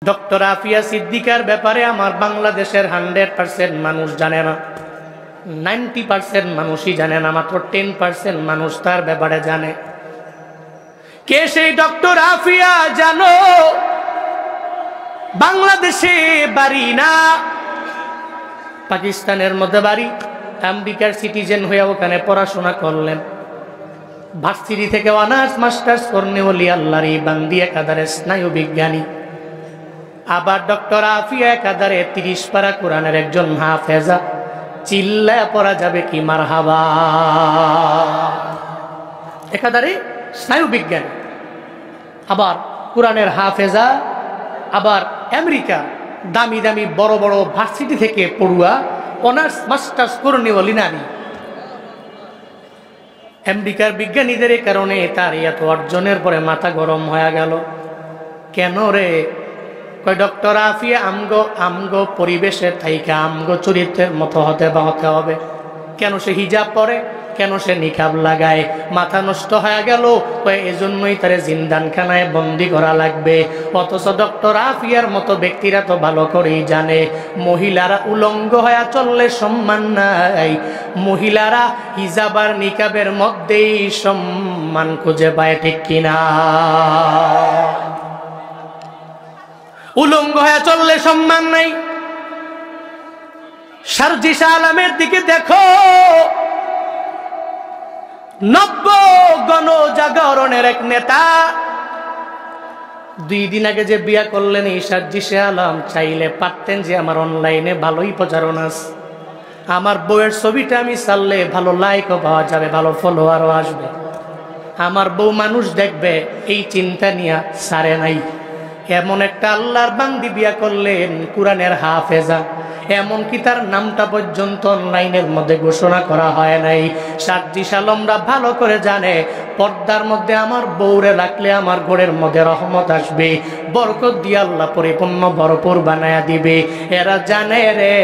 Doctor Afia সিদ্দিকার ব্যাপারে আমার বাংলাদেশের 100% মানুষ জানে না, 90% মানুষই জানে না, মাত্র 10% মানুষ তার ব্যাপারে জানে। কে সেই ডক্টর আফিয়া জানো? বাংলাদেশে বাড়ি না, পাকিস্তানের মধ্যে বাড়ি। আমেরিকার সিটিজেন হয়ে ওখানে পড়াশোনা করলেন, ভার্সিটি থেকে অনার্স মাস্টার্স করনে বলি আল্লাহর এই বান্দি একাধারে স্নায়ু বিজ্ঞানী। আবার ডক্টর আফিয়া একাধারে 30 পারা কোরআনের একজন হাফেজা। চিল্লায় পড়া যাবে কি মারহাবা। একাধারে স্নায়ু বিজ্ঞানী, আবার কোরআনের হাফেজা, আবার আমেরিকা দামি দামি বড় বড় ভার্সিটি থেকে পড়ুয়া অনার্স মাস্টার্স করনে বলি নারী। আমেরিকার বিজ্ঞানীদের কারণে তার এত অর্জনের পরে মাথা গরম হয়ে গেল। কেন রে? কয় ডক্টর আফিয়া আমগো পরিবেশের থাইকা আমগো চরিত্রের মতো হতে হবে। কেন সে হিজাব পরে, কেন সে নিকাব লাগায়? মাথা নষ্ট হয়ে গেল। কয় এজন্যই তারে জিন্দানখানায় বন্দি করা লাগবে। অথচ ডক্টর আফিয়ার মতো ব্যক্তিরা তো ভালো করেই জানে মহিলারা উলঙ্গ হয়ে চললে সম্মান নাই, মহিলারা হিজাব আর নিকাবের মধ্যেই সম্মান খুঁজে পায়, ঠিক কিনা? উলঙ্গ হয়ে চললে সম্মান নাই। শারজিশা আলমের দিকে দেখো, নব্য গণজাগরণের এক নেতা 2 দিন আগে যে বিয়া করলেন এই শারজিশা আলম, চাইলে পারতেন যে আমার অনলাইনে ভালোই প্রচারণা আছে, আমার বউয়ের ছবিটা আমি ছাড়লে ভালো লাইকও পাওয়া যাবে, ভালো ফলোয়ারও আসবে, আমার বউ মানুষ দেখবে, এই চিন্তা নিয়ে সারে নাই। এমন একটা আল্লাহর বান্দি বিয়া করলেন, কোরআনের হাফেজা, এমনকি তার নামটা পর্যন্ত অনলাইনের মধ্যে ঘোষণা করা হয় নাই। শারজিশা আলমরা ভালো করে জানে পর্দার মধ্যে আমার বউরে রাখলে আমার ঘরের মধ্যে রহমত আসবে, বরকত দিয়ে আল্লাহ পরিপূর্ণ ভরপুর বানায়া দিবে। এরা জানে রে,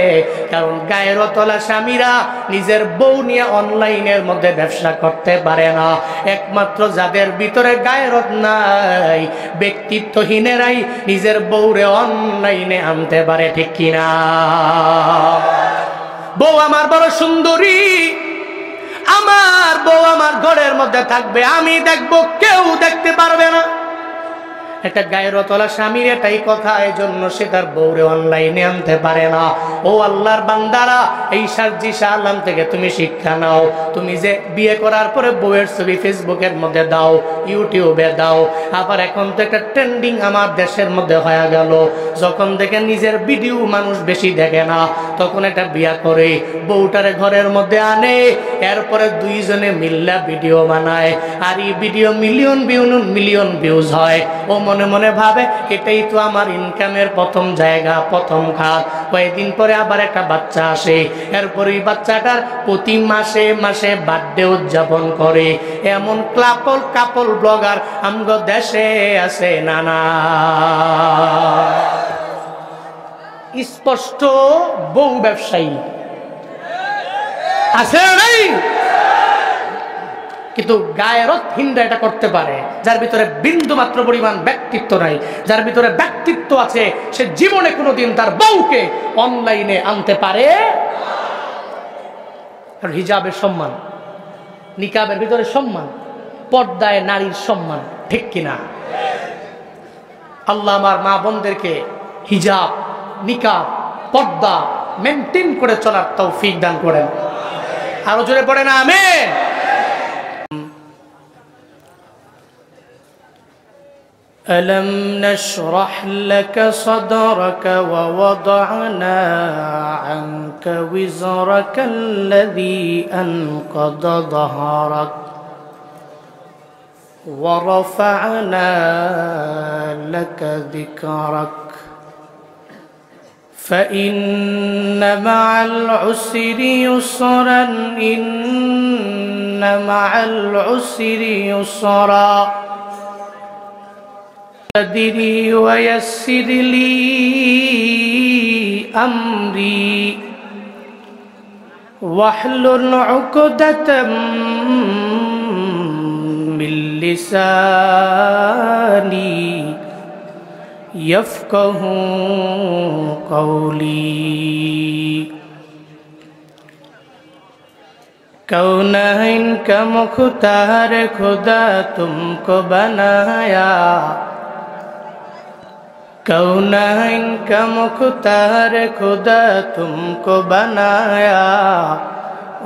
কারণ গায়রতলা স্বামীরা নিজের বউ নিয়ে অনলাইনের মধ্যে ব্যবসা করতে পারে না। একমাত্র যাদের ভিতরে গায়রত নাই, ব্যক্তিত্বহীনেরাই নিজের বউরে অনলাইনে আনতে পারে, ঠিক কিনা? বউ আমার বড় সুন্দরী, আমার বউ আমার ঘরের মধ্যে থাকবে, আমি দেখবো, কেউ দেখতে পারবে না। একটা গায়রতলা স্বামীর এটাই কথা, এজন্য সে তার বউরে অনলাইনে আনতে পারে না। ও আল্লাহর বান্দারা, এই শারজিশা আলম থেকে তুমি শিক্ষা নাও। তুমি যে বিয়ে করার পরে বউয়ের ছবি ফেসবুকের মধ্যে দাও, ইউটিউবে দাও, আবার এখন তো একটা ট্রেন্ডিং আমার দেশের মধ্যে হয়ে গেল, যখন দেখে নিজের ভিডিও মানুষ বেশি দেখে না, তখন একটা বিয়া করে বউটারে ঘরের মধ্যে আনে, এরপরে 2 জনে মিল্লা ভিডিও বানায়, আর এই ভিডিও মিলিয়ন ভিউজ হয়। ও মনে মনে ভাবে এটাই তো আমার ইনকামের প্রথম জায়গা, প্রথম খাত। কয়েকদিন পরে আবার একটা বাচ্চা আসে, এরপর এই বাচ্চাটার প্রতি মাসে মাসে বার্থডে উদযাপন করে। এমন কাপল ব্লগার আমগো দেশে আছে নানা। স্পষ্ট বউ ব্যবসায়ী আছে নাই? কিন্তু গায়রতহীনরা এটা করতে পারে, যার ভিতরে বিন্দু মাত্র পরিমাণ ব্যক্তিত্ব নাই। যার ভিতরে ব্যক্তিত্ব আছে সে জীবনে কোনোদিন তার বউকে অনলাইনে আনতে পারে। হিজাবের সম্মান, নিকাবের ভিতরে সম্মান, পর্দায় নারীর সম্মান, ঠিক কিনা? আল্লাহ আমার মা বোনদেরকে হিজাব, নিকাব, পর্দা মেনটেন করে চলার তৌফিক দান করেন। আরো জোরে পড়ে না আমিন। ألم نشرح لك صدرك ووضعنا عنك وزرك الذي أنقض ظهرك ورفعنا لك ذكرك فإن مع العسر يسرا إن مع العسر يسرا أدري ويسر لي أمري واحلل عقدة من لساني यफ़क़हू क़ौली। कौनैन का मुख्तार खुदा तुमको बनाया, कौनैन का मुख्तार खुदा तुमको बनाया,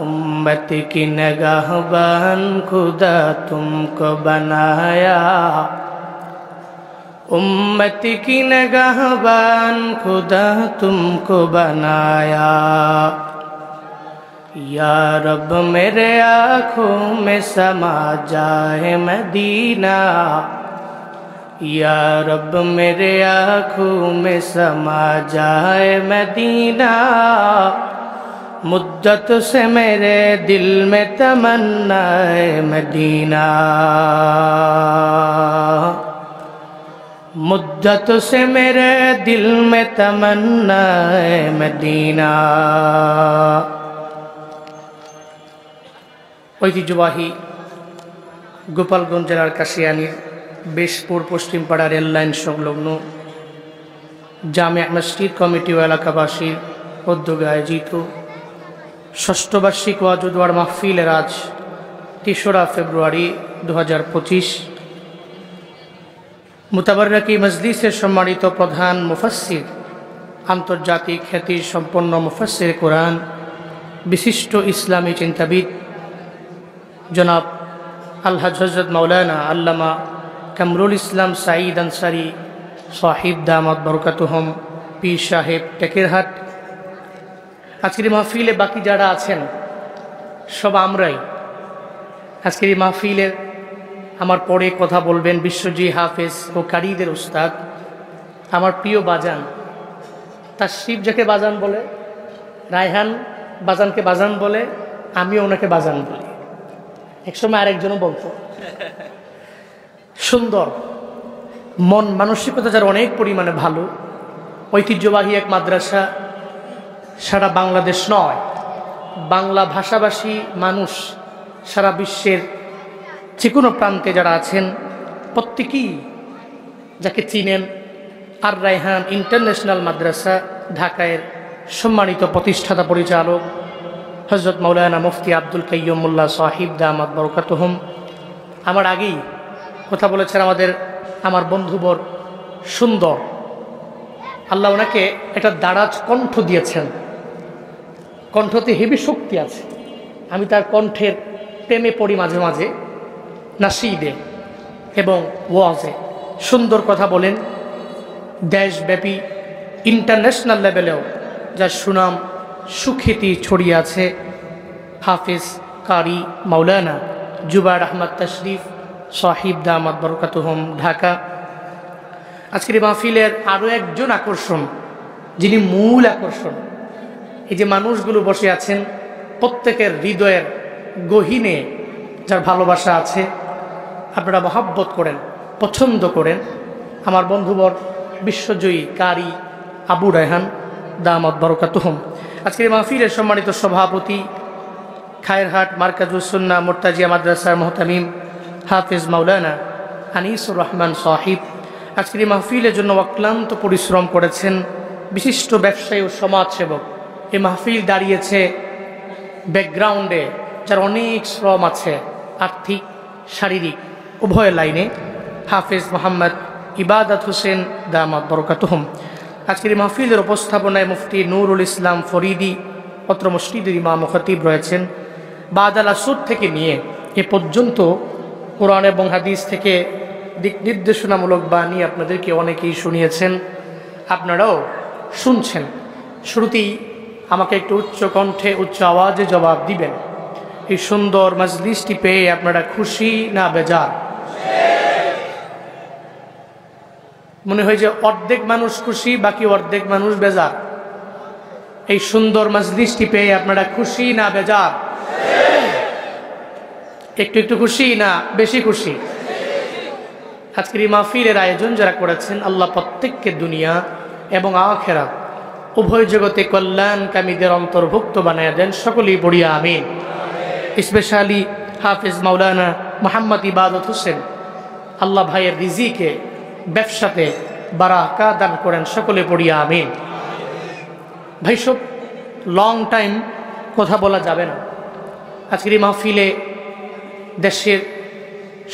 उम्मत की निगाहबान खुदा तुमको बनाया, उम्मत की निगाहबान खुदा तुमको बनाया। या रब मेरे आँखों में समा जाए मदीना, या रब मेरे आँखों में समा जाए मदीना, मुद्दत से मेरे दिल में तमन्ना है मदीना, मुद्दत से मेरे दिल में तमन्ना है मदीना। ঐতিহ্যবাহী গোপালগঞ্জ জেলার কাশিয়ানীর বেশপুর পশ্চিমপাড়া রেললাইন সংলগ্ন জামিয়া মসজিদ কমিটি ও এলাকাবাসীর উদ্যোগে আয়োজিত ষষ্ঠ বার্ষিক ওয়াজ ও দোয়ার মাহফিলের আজ ৩রা ফেব্রুয়ারি ২০২৫ মুতাবাররাকি মজলিসের সম্মানিত প্রধান মুফাসসির, আন্তর্জাতিক খ্যাতির সম্পন্ন মুফাসসির কোরআন, বিশিষ্ট ইসলামী চিন্তাবিদ জনাব আলহাজ হযরত মাওলানা আল্লামা কামরুল ইসলাম সাঈদ আনসারী সাহিব দামাত বরকাতুহুম পীর সাহেব টেকেরহাট, আজকের মাহফিলে বাকি যারা আছেন সব আমরাই। আজকের এই মাহফিলের আমার পরে কথা বলবেন বিশ্বজি হাফেজ ও কারিদের উস্তাদ, আমার প্রিয় বাজান তাশরিফ, যাকে বাজান বলে, রায়হান বাজানকে বাজান বলে, আমিও ওনাকে বাজান বলি, একসময় আরেকজনও বলতো। সুন্দর মন মানসিকতা যার অনেক পরিমাণে ভালো, ঐতিহ্যবাহী এক মাদ্রাসা, সারা বাংলাদেশ নয় বাংলা ভাষাভাষী মানুষ সারা বিশ্বের যে কোনো প্রান্তে যারা আছেন প্রত্যেকেই যাকে চিনেন, আর রায়হান ইন্টারন্যাশনাল মাদ্রাসা ঢাকায় সম্মানিত প্রতিষ্ঠাতা পরিচালক হযরত মাওলানা মুফতি আব্দুল কাইয়ুম মোল্লা সাহিব দামাত বরকাতুহুম আমার আগেই কথা বলেছেন। আমার বন্ধুবর সুন্দর, আল্লাহ ওনাকে একটা দারাজ কণ্ঠ দিয়েছেন, কণ্ঠতে হেবি শক্তি আছে। আমি তার কণ্ঠের প্রেমে পড়ি মাঝে মাঝে, নাশিদে এবং ওয়াজে সুন্দর কথা বলেন। দেশব্যাপী ইন্টারন্যাশনাল লেভেলেও যার সুনাম সুখ্যাতি ছড়িয়ে আছে হাফিজ কারি মাওলানা জুবায়ের আহমদ তাশরিফ সাহিব দামাত বরকাতুহুম ঢাকা। আজকের এই মাহফিলের আরও একজন আকর্ষণ, যিনি মূল আকর্ষণ, এই যে মানুষগুলো বসে আছেন প্রত্যেকের হৃদয়ের গহীনে যার ভালোবাসা আছে, আপনারা মহাব্বত করেন, পছন্দ করেন, আমার বন্ধুবর বিশ্বজয়ী কারি আবু রায়হান দামাত বরকাতুহুম। আজকের মাহফিলের সম্মানিত সভাপতি খায়রহাট মারকাজুস সুন্নাহ মুরতাজিয়া মাদ্রাসার মুহতামিম হাফিজ মাওলানা আনিসুর রহমান সাহিব। আজকের এই মাহফিলের জন্য অক্লান্ত পরিশ্রম করেছেন বিশিষ্ট ব্যবসায়ী ও সমাজসেবক। এই মাহফিল দাঁড়িয়েছে ব্যাকগ্রাউন্ডে যার অনেক শ্রম আছে, আর্থিক শারীরিক উভয় লাইনে, হাফিজ মোহাম্মদ ইবাদত হোসেন দামাত বরকাতুহুম। আজকের এই মাহফিলের উপস্থাপনায় মুফতি নুরুল ইসলাম ফরিদি অত্র মসজিদের ইমাম ও খতিব রয়েছেন। বাদাল আসর থেকে নিয়ে এ পর্যন্ত কোরআন এবং হাদিস থেকে দিক নির্দেশনামূলক বাণী আপনাদেরকে অনেকেই শুনিয়েছেন, আপনারাও শুনছেন। শুরুতেই আমাকে একটু উচ্চ কণ্ঠে উচ্চ আওয়াজে জবাব দিবেন, এই সুন্দর মজলিসটি পেয়ে আপনারা খুশি না বেজার? মনে হয় যে অর্ধেক মানুষ খুশি, বাকি অর্ধেক মানুষ বেজার। এই সুন্দর মজলিসটি পেয়ে আপনারা খুশি না বেজার? একটু একটু খুশি না বেশি খুশি? আজকের এই মাহফিলের আয়োজন যারা করেছেন, আল্লাহ প্রত্যেককে দুনিয়া এবং আখিরাত উভয় জগতে কল্যাণকামীদের অন্তর্ভুক্ত বানায় দেন, সকলেই পড়ি আমিন। স্পেশালি হাফিজ মাওলানা মোহাম্মদ ইবাদত হোসেন, আল্লাহ ভাইয়ের রিজিকে ব্যবসাতে বারাকা দান করেন, সকলে পড়িয়া আমিন। ভাই সব লং টাইম কথা বলা যাবে না। আজকের এই মাহফিলে দেশের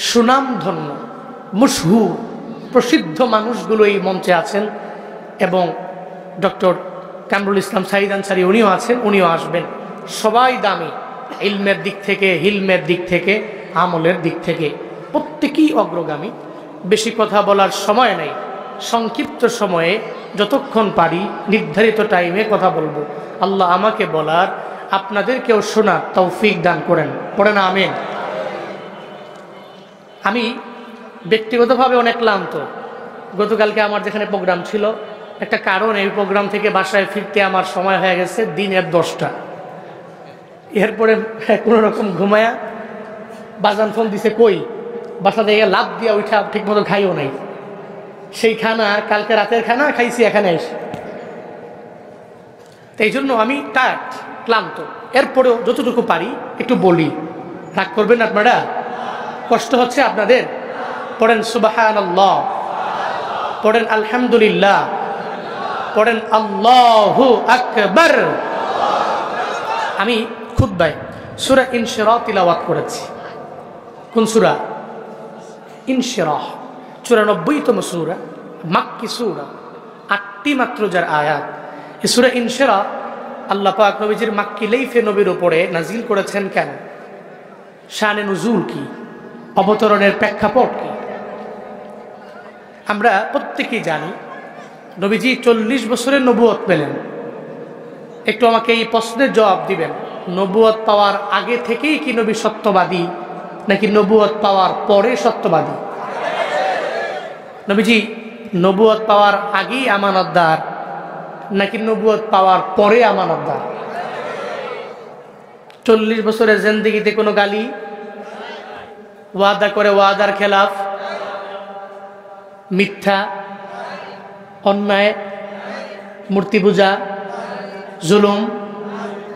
সুনামধন্য মশহুর প্রসিদ্ধ মানুষগুলো এই মঞ্চে আছেন এবং ডক্টর কামরুল ইসলাম সাঈদ আনসারী উনিও আছেন, উনিও আসবেন। সবাই দামি, ইলমের দিক থেকে, হিলমের দিক থেকে, আমলের দিক থেকে প্রত্যেকেই অগ্রগামী। বেশি কথা বলার সময় নেই, সংক্ষিপ্ত সময়ে যতক্ষণ পারি নির্ধারিত টাইমে কথা বলবো। আল্লাহ আমাকে বলার, আপনাদেরকেও শোনার তৌফিক দান করেন, পড়েন আমিন। আমি ব্যক্তিগতভাবে অনেক ক্লান্ত। গতকালকে আমার যেখানে প্রোগ্রাম ছিল, একটা কারণ এই প্রোগ্রাম থেকে বাসায় ফিরতে আমার সময় হয়ে গেছে দিনের 10টা। এরপরে কোনো রকম ঘুমায়া বাজান ফোন দিছে, কই বাসা থেকে লাভ দিয়া উঠা ঠিক মতো খাইও নাই। সেই খানা কালকে রাতের খানা খাইছি এখানে এসে। এই জন্য আমি টায়ার্ড, ক্লান্ত। এরপরেও যতটুকু পারি একটু বলি, রাগ করবেন আপনারা? কষ্ট হচ্ছে আপনাদের? পড়েন সুবহানাল্লাহ, পড়েন আলহামদুলিল্লাহ, পড়েন আল্লাহু আকবার। আমি খুতবায় সূরা ইনশিরাহ তিলাওয়াত করেছি। কোন সূরা? ইনশিরাহ, 94তম সূরা, মাক্কি সূরা, 8টি মাত্র যার আয়াত। এই সূরা ইনশিরাহ আল্লাহ পাক নবীজির মাক্কি লাইফে নবীর উপরে নাজিল করেছেন কেন? শানে নুজুল কি? অবতরণের প্রেক্ষাপট কি? আমরা প্রত্যেকেই জানি নবীজি 40 বছরের নবুয়ত পেলেন। একটু আমাকে এই প্রশ্নের জবাব দিবেন, নবুয়ত পাওয়ার আগে থেকেই কি নবী সত্যবাদী নাকি নবুয়ত পাওয়ার পরে সত্যবাদী? নবীজি নবুয়ত পাওয়ার আগেই আমানতদার নাকি নবুয়ত পাওয়ার পরে আমানতদার? 40 বছরের জিন্দেগিতে কোনো গালি, ওয়াদা করে ওয়াদার খেলাফ, মিথ্যা, অন্যায়, মূর্তি পূজা, জুলুম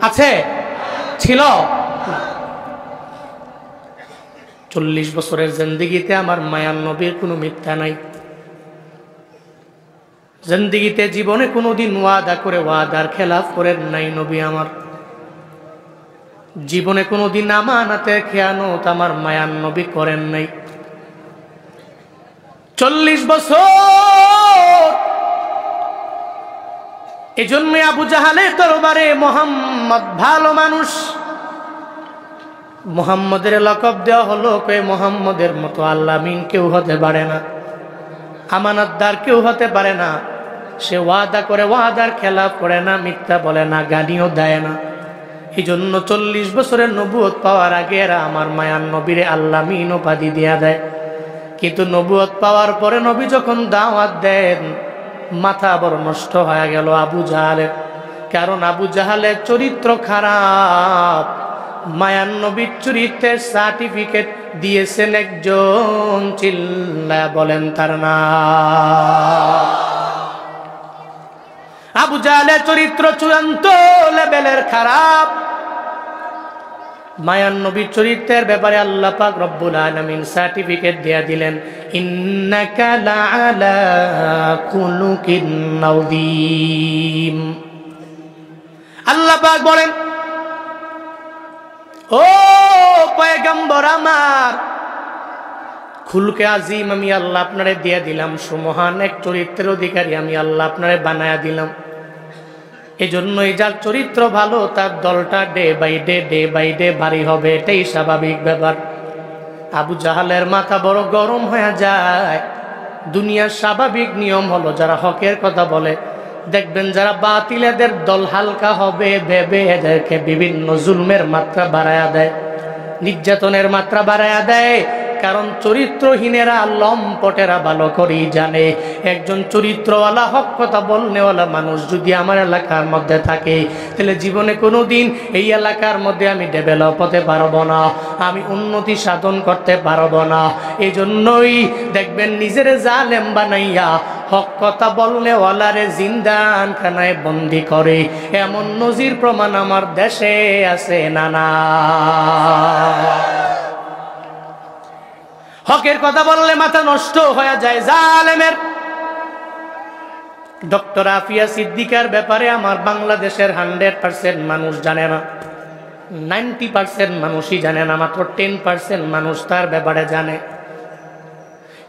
আছে? ছিল? 40 বছরের জিন্দেগিতে আমার মায়ার নবীর কোনো মিথ্যা নাই। জিন্দেগিতে জীবনে কোনোদিন ওয়াদা করে ওয়াদার খেলাফ করেন নাই নবী আমার। জীবনে কোনোদিন আমানতের খেয়ানত আমার মায়ার নবী করেন নাই। 40 বছর এজন্য আবু জাহালের দরবারে মোহাম্মদ ভালো মানুষ, মোহাম্মদের লকব দেওয়া হলো, কয়ে মোহাম্মদের মতো আল্লামিন কেউ হতে পারে না, আমানতদার কেউ হতে পারে না। সে ওয়াদা করে ওয়াদার খেলাফ করে না, মিথ্যা বলে না, গানিও দেয় না। এই জন্য 40 বছরের নবুয়ত পাওয়ার আগে এরা আমার মায়ার নবীরে আল্লামিন উপাধি দিয়া দেয়। কিন্তু নবুয়ত পাওয়ার পরে নবী যখন দাওয়াত দেন, মাথা বড় নষ্ট হয়ে গেল আবু জাহালের। কারণ আবু জাহালের চরিত্র খারাপ। মায়ার নবীর চরিত্রের সার্টিফিকেট দিয়েছেন একজন, চিল্লায়া বলেন তার নাম। আবু জাহালের চরিত্র চূড়ান্ত লেভেলের খারাপ। মায়ার নবীর চরিত্রের ব্যাপারে আল্লাহ পাক রব্বুল আলামিন সার্টিফিকেট দিয়ে দিলেন, ইন্নাকা লাআলা খুলুকিন আযীম। আল্লাহ পাক বলেন, ও পয়গম্বর আমার, খুলকে আজিম আমি আল্লাহ আপনারে দিয়ে দিলাম, সুমহান এক চরিত্রের অধিকারী আমি আল্লাহ আপনারে বানায়া দিলাম। এজন্যই যার চরিত্র ভালো তার দলটা ডে বাই ডে ভারী হবে, এটাই স্বাভাবিক ব্যাপার। আবু জাহালের মাথা বড় গরম হয়ে যায়। দুনিয়ার স্বাভাবিক নিয়ম হলো যারা হকের কথা বলে, দেখবেন যারা বাতিলেদের দল হালকা হবে ভেবে এদেরকে বিভিন্ন জুলমের মাত্রা বাড়ায়া দেয়, নির্যাতনের মাত্রা বাড়ায়া দেয়। কারণ চরিত্রহীনেরা লম্পটেরা ভালো করেই জানে, একজন চরিত্রওয়ালা হক কথা বলনেওয়ালা মানুষ যদি আমার এলাকার মধ্যে থাকে, তাহলে জীবনে কোনো দিন এই এলাকার মধ্যে আমি ডেভেলপ হতে পারবো না, আমি উন্নতি সাধন করতে পারবো না। এই জন্যই দেখবেন নিজের জালেম বানাইয়া হক কথা বলনেওয়ালারে জিন্দান খানায় বন্দি করে, এমন নজির প্রমাণ আমার দেশে আছে নানা। হকের কথা বললে মাথা নষ্ট হয়ে যায় জালেমের। ডক্টর আফিয়া সিদ্দিকার ব্যাপারে আমার বাংলাদেশের 100% মানুষ জানে না, 90% মানুষই জানে না, মাত্র 10% মানুষ তার ব্যাপারে জানে।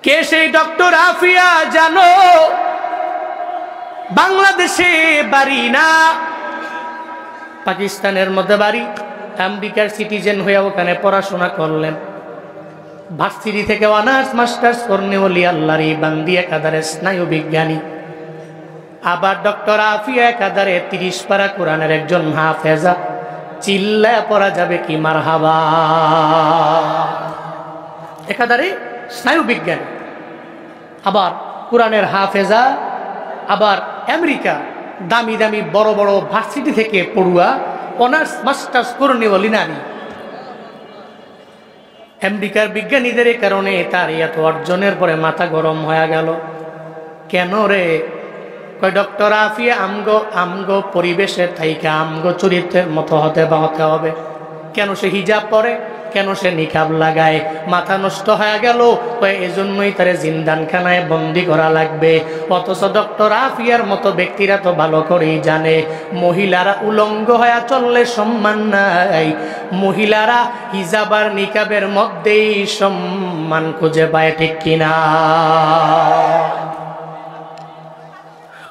কে সেই ডক্টর আফিয়া জানো? বাংলাদেশে বাড়ি না, পাকিস্তানের মধ্যে বাড়ি। আমেরিকার সিটিজেন হয়ে ওখানে পড়াশোনা করলেন। ভার্সিটি থেকে অনার্স মাস্টার্স করনে ওলি আল্লাহর এই বান্দি একাধারে স্নায়ু বিজ্ঞানী। আবার ডক্টর আফিয়া একাধারে 30 পারা কোরআনের একজন হাফেজা। চিল্লায় পড়া যাবে কি মারহাবা। একাধারে স্নায়ু বিজ্ঞানী, আবার কোরআনের হাফেজা, আবার আমেরিকা দামি দামি বড় বড় ভার্সিটি থেকে পড়ুয়া অনার্স মাস্টার্স করনে বলি নারী। আমেরিকার বিজ্ঞানীদের কারণে তার এত অর্জনের পরে মাথা গরম হয়ে গেল। কেন রে? কয় ডক্টর আফিয়া আমগো পরিবেশের থাইকা আমগো চরিত্রের মতো হতে হবে। কেন সে হিজাব পরে, কেন সে নিকাব লাগায়? মাথা নষ্ট হয়ে গেল। এজন্যই তারে জিন্দানখানায় বন্দি করা লাগবে। অথচ ডক্টর আফিয়ার মতো ব্যক্তিরা তো ভালো করেই জানে মহিলারা উলঙ্গ হয়ে চললে সম্মান নাই, মহিলারা হিজাব আর নিকাবের মধ্যেই সম্মান খুঁজে পায়, ঠিক কিনা?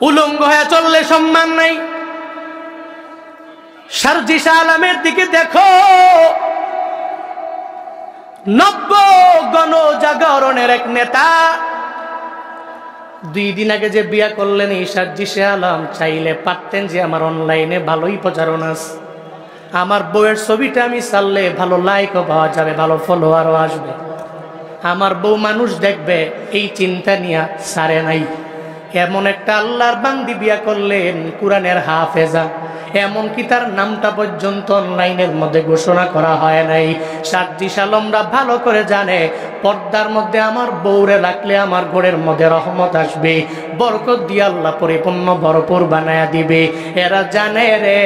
উলঙ্গ হয়ে চললে সম্মান নাই। শারজিশা আলমের দিকে দেখো, নব্য গণজাগরণের এক নেতা 2 দিন আগে যে বিয়া করলেন এই শারজিশা আলম, চাইলে পারতেন যে আমার অনলাইনে ভালোই প্রচারণা আছে, আমার বউয়ের ছবিটা আমি ছাড়লে ভালো লাইকও পাওয়া যাবে, ভালো ফলোয়ারও আসবে, আমার বউ মানুষ দেখবে, এই চিন্তা নিয়ে সারে নাই। এমন একটা আল্লাহর বান্দি বিয়া করলেন, কোরআনের হাফেজা, এমনকি তার নামটা পর্যন্ত অনলাইনের মধ্যে ঘোষণা করা হয় নাই। শারজিশা আলমরা ভালো করে জানে পর্দার মধ্যে আমার বউরে রাখলে আমার ঘরের মধ্যে রহমত আসবে, বরকত দিয়ে আল্লাহ পরিপূর্ণ ভরপুর বানায়া দিবে। এরা জানে রে,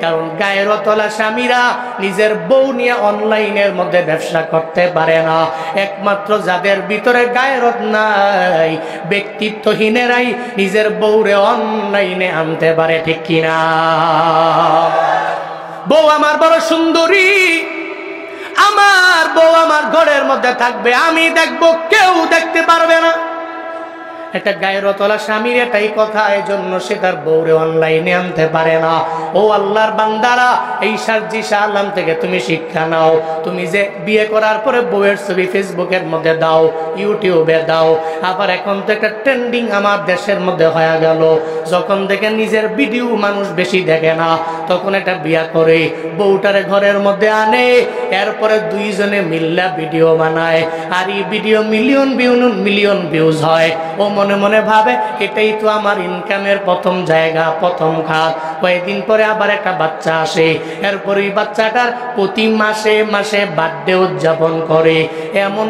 কারণ গায়রতলা স্বামীরা নিজের বউ নিয়ে অনলাইনের মধ্যে ব্যবসা করতে পারে না। একমাত্র যাদের ভিতরে গায়রত নাই, ব্যক্তিত্বহীনেরাই নিজের বউরে অনলাইনে আনতে পারে, ঠিক কিনা? বউ আমার বড় সুন্দরী, আমার বউ আমার ঘরের মধ্যে থাকবে, আমি দেখবো, কেউ দেখতে পারবে না। একটা গায়রতলা স্বামীর এটাই কথা, এজন্য সে তার বউরে অনলাইনে আনতে পারে না। ও আল্লাহর বান্দারা, এই শারজিশা আলম থেকে তুমি শিক্ষা নাও। তুমি যে বিয়ে করার পরে বউয়ের ছবি ফেসবুকের মধ্যে দাও, ইউটিউবে দাও, আবার এখন তো একটা ট্রেন্ডিং আমার দেশের মধ্যে হয়ে গেল, যখন দেখে নিজের ভিডিও মানুষ বেশি দেখে না, তখন একটা বিয়া করে বউটারে ঘরের মধ্যে আনে, এরপরে 2 জনে মিল্লা ভিডিও বানায়, আর এই ভিডিও মিলিয়ন ভিউজ হয়। ও মনে মনে ভাবে এটাই তো আমার ইনকামের প্রথম জায়গা, প্রথম খাত। কয়েকদিন পরে আবার একটা বাচ্চা আসে, এরপরে এই বাচ্চাটার প্রতি মাসে মাসে বার্থডে উদযাপন করে। এমন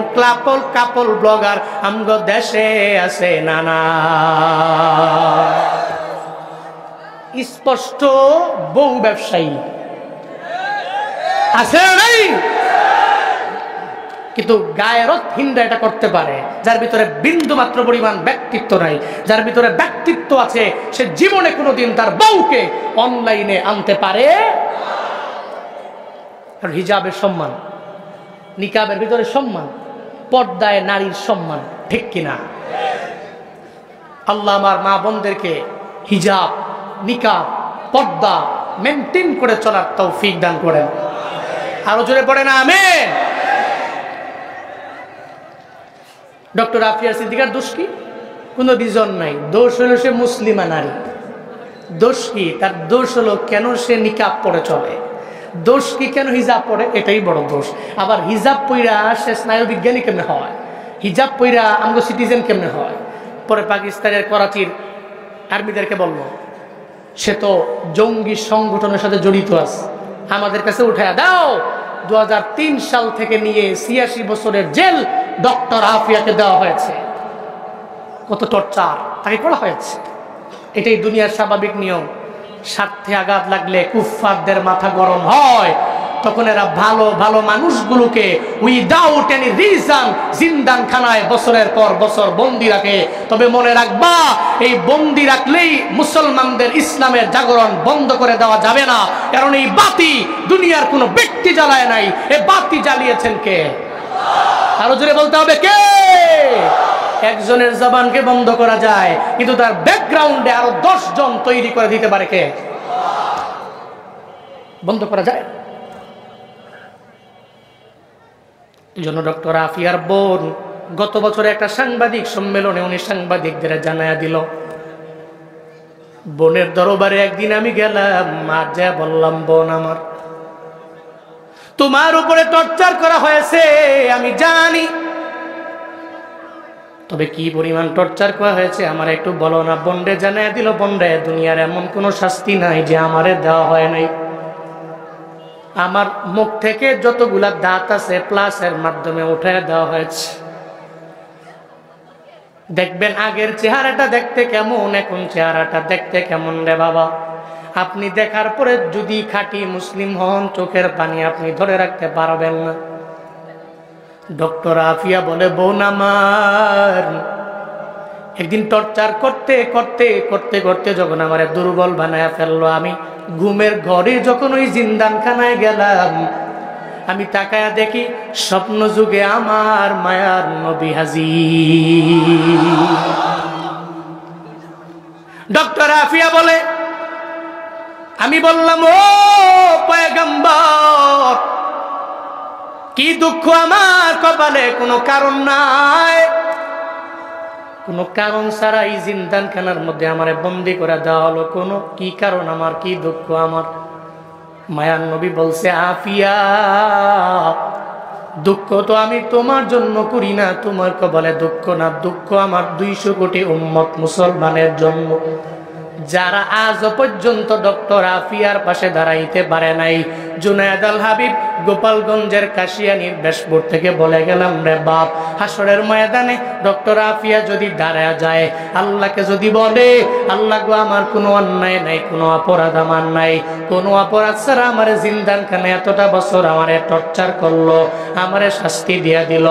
কাপল ব্লগার আমগো দেশে আছে নানা। স্পষ্ট বউ ব্যবসায়ী আছে নাই? কিন্তু গায়রতহীনরা এটা করতে পারে, যার ভিতরে বিন্দু মাত্র পরিমাণ ব্যক্তিত্ব নাই, যার ভিতরে ব্যক্তিত্ব আছে, সে জীবনে কোনোদিন তার বউকে অনলাইনে আনতে পারে। আর হিজাবের সম্মান, নিকাবের ভিতরে সম্মান, পর্দায় নারীর সম্মান, ঠিক কিনা? আল্লাহ আমার মা বোনদেরকে হিজাব, নিকাব, পর্দা মেনটেন করে চলার তৌফিক দান করেন। আরো জোরে পড়ে না আমিন। ডক্টর আফিয়া সিদ্দিকার দোষ কি? কোনো রিজন নাই। দোষ হলো সে মুসলিমা নারী। দোষ কি? তার দোষ হলো কেন সে নিকাব পরে চলে। দোষ কি? কেন হিজাব পরে, এটাই বড় দোষ। আবার হিজাব পইরা সে স্নায়ু বিজ্ঞানী কেমনে হয়? হিজাব পইরা আমগো সিটিজেন কেমনে হয়? পরে পাকিস্তানের করাচির আর্মিদেরকে বলল, সে তো জঙ্গি সংগঠনের সাথে জড়িত আছে, আমাদের কাছে উঠায়া দাও। 2003 সাল থেকে নিয়ে 86 বছরের জেল ডক্টর আফিয়াকে দেওয়া হয়েছে। কত টর্চার তাকে করা হয়েছে। এটাই দুনিয়ার স্বাভাবিক নিয়ম। স্বার্থে আঘাত লাগলে কুফফারদের মাথা গরম হয়। তখন এরা ভালো ভালো মানুষগুলোকে উইদাউট এনি রিজন জিন্দানখানায় বছরের পর বছর বন্দি রাখে। তবে মনে রাখবা, এই বন্দি রাখলেই মুসলমানদের ইসলামের জাগরণ বন্ধ করে দেওয়া যাবে না। কারণ এই বাতি দুনিয়ার কোনো ব্যক্তি জ্বালায় নাই, এই বাতি জ্বালিয়েছেন কে? আরো জোরে বলতে হবে কে? একজনের জবানকে বন্ধ করা যায়, কিন্তু তার ব্যাকগ্রাউন্ডে আরো 10 জন তৈরি করে দিতে পারে কে? বন্ধ করা যায়। এই জন্য ডক্টর আফিয়ার বোন গত বছরে একটা সাংবাদিক সম্মেলনে উনি সাংবাদিকদের জানায়া দিল, বোনের দরবারে একদিন আমি গেলাম, মা যা বললাম, বোন আমার তোমার উপরে টর্চার করা হয়েছে আমি জানি, তবে কি পরিমাণ টর্চার করা হয়েছে আমার একটু বলো না। বন্ডে জানায় দিল, বন্ডে দুনিয়ার এমন কোনো শাস্তি নাই যে আমারে দেওয়া হয় নাই। আমার মুখ থেকে যতগুলা দাঁত আছে প্লাসের মাধ্যমে উঠে দেওয়া হয়েছে। দেখবেন আগের চেহারাটা দেখতে কেমন, এখন চেহারাটা দেখতে কেমন রে বাবা। আপনি দেখার পরে যদি খাঁটি মুসলিম হন, চোখের পানি আপনি ধরে রাখতে পারবেন না। ডক্টর আফিয়া বলে, বোন আমার একদিন টর্চার করতে করতে করতে করতে যখন আমার দুর্বল বানায় ফেললো, আমি ঘুমের ঘরে যখন ওই জিন্দানখানায় গেলাম, আমি তাকায়া দেখি স্বপ্ন যুগে আমার মায়ার নবী হাজির। ডক্টর আফিয়া বলে, আমি বললাম, ও পয়গম্বর, কি দুঃখ আমার কপালে, কোনো কারণ নাই, কোনো কারণ ছাড়া এই জিন্দানখানার মধ্যে আমারে বন্দি করে দেওয়া হলো, কোনো কি কারণ আমার, কি দুঃখ আমার? মায়ার নবী বলছে, আফিয়া দুঃখ তো আমি তোমার জন্য করি না, তোমার কপালে দুঃখ না, দুঃখ আমার 200 কোটি উম্মত মুসলমানের জন্য, যারা আজ পর্যন্ত ডক্টর আফিয়ার পাশে দাঁড়াইতে পারে নাই। জুনায়েদ আল হাবিব গোপালগঞ্জের কাশিয়ানীর বেশপুর থেকে বলে গেলাম, রে বাপ, হাসরের ময়দানে ডক্টর আফিয়া যদি দাঁড়ায় যায়, আল্লাহকে যদি বলে, আল্লাহ গো আমার কোনো অন্যায় নাই, কোনো অপরাধ আমার নাই, কোনো অপরাধ ছাড়া আমারে জিন্দানখানে এতটা বছর আমারে টর্চার করলো, আমারে শাস্তি দিয়া দিল,